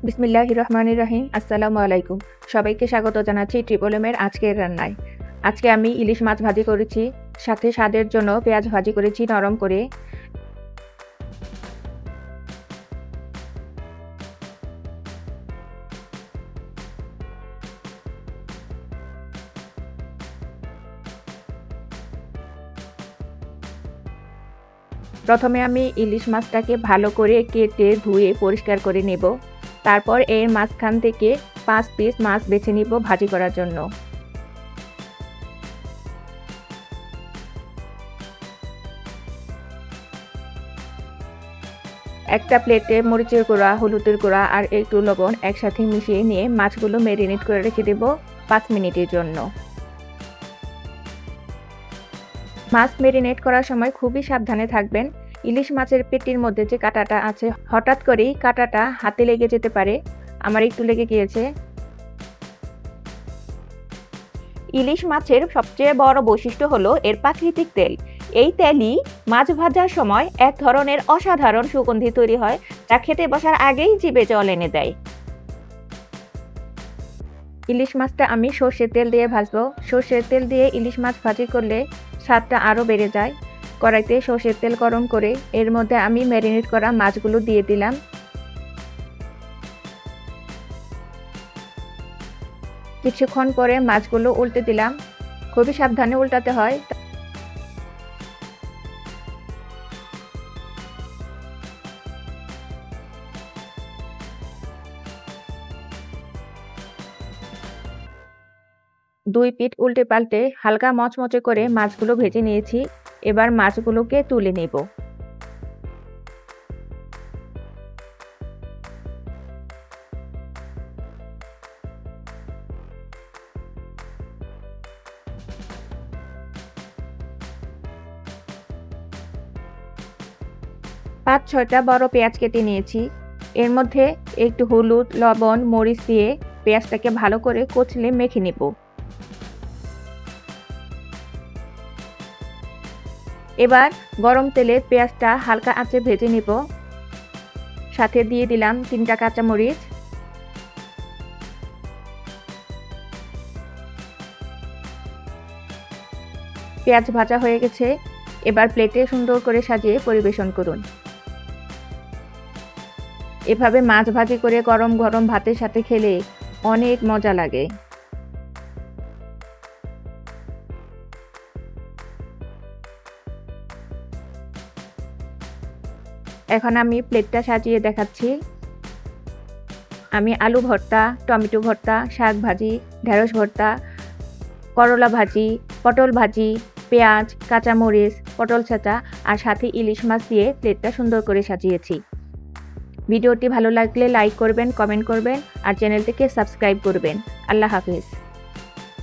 বিসমিল্লাহির রহমানির রহিম। আসসালামু আলাইকুম। সবাইকে স্বাগত জানাচ্ছি ট্রিপল এম এর আজকের রান্নায়। আজকে আমি ইলিশ মাছ ভাজি করেছি, সাথে স্বাদের জন্য পেঁয়াজ ভাজি করেছি নরম করে। প্রথমে আমি ইলিশ মাছটাকে ভালো করে কেটে ধুয়ে পরিষ্কার করে নেব। তারপর এর মাঝখান থেকে 5 পিস মাছ বেছে নিব ভাজি করার জন্য। একটা প্লেটে মরিচের গুঁড়া, হলুদের গুঁড়া আর একটু লবণ একসাথে মিশিয়ে নিয়ে মাছগুলো ম্যারিনেট করে রেখে দেব 5 মিনিটের জন্য। মাছ ম্যারিনেট করার সময় খুবই সাবধানে থাকবেন। ইলিশ মাছের পেটির মধ্যে যে কাঁটাটা আছে, হঠাৎ করেই কাঁটাটা হাতে লেগে যেতে পারে। আমার একটু লেগে গিয়েছে। ইলিশ মাছের সবচেয়ে বড় বৈশিষ্ট্য হলো এর প্রাকৃতিক তেল। এই তেলই মাছ ভাজার সময় এক ধরনের অসাধারণ সুগন্ধি তৈরি হয়, যা খেতে বসার আগেই জিভে জল এনে দেয়। ইলিশ মাছটা আমি সর্ষের তেল দিয়ে ভাজবো। সর্ষের তেল দিয়ে ইলিশ মাছ ভাজি করলে স্বাদটা আরও বেড়ে যায়। কড়াইতে সর্ষের তেল গরম করে এর মধ্যে আমি ম্যারিনেট করা মাছগুলো দিয়ে দিলাম। কিছুক্ষণ পরে মাছগুলো উল্টে দিলাম। খুবই সাবধানে উল্টাতে হয়। 2 পিঠ উল্টে পাল্টে হালকা মচমচে করে মাছগুলো ভেজে নিয়েছি। এবার মাছগুলোকে তুলে নেব। পাঁচ ছয়টা বড় পেঁয়াজ কেটে নিয়েছি। এর মধ্যে একটু হলুদ, লবণ, মরিচ দিয়ে পেঁয়াজটাকে ভালো করে কচলে মেখে নেব। এবার গরম তেলে পেঁয়াজটা হালকা আঁচে ভেজে নেব। সাথে দিয়ে দিলাম 3টা কাঁচামরিচ। পেঁয়াজ ভাজা হয়ে গেছে। এবার প্লেটে সুন্দর করে সাজিয়ে পরিবেশন করুন। এভাবে মাছ ভাজি করে গরম গরম ভাতের সাথে খেলে অনেক মজা লাগে। এখন আমি প্লেটটা সাজিয়ে দেখাচ্ছি। আমি আলু ভর্তা, টমেটো ভর্তা, শাক ভাজি, ঢেঁড়স ভর্তা, করলা ভাজি, পটল ভাজি, পেঁয়াজ, কাঁচামরিচ, পটল ছেঁচা আর সাথে ইলিশ মাছ দিয়ে প্লেটটা সুন্দর করে সাজিয়েছি। ভিডিওটি ভালো লাগলে লাইক করবেন, কমেন্ট করবেন আর চ্যানেলটিকে সাবস্ক্রাইব করবেন। আল্লাহ হাফেজ।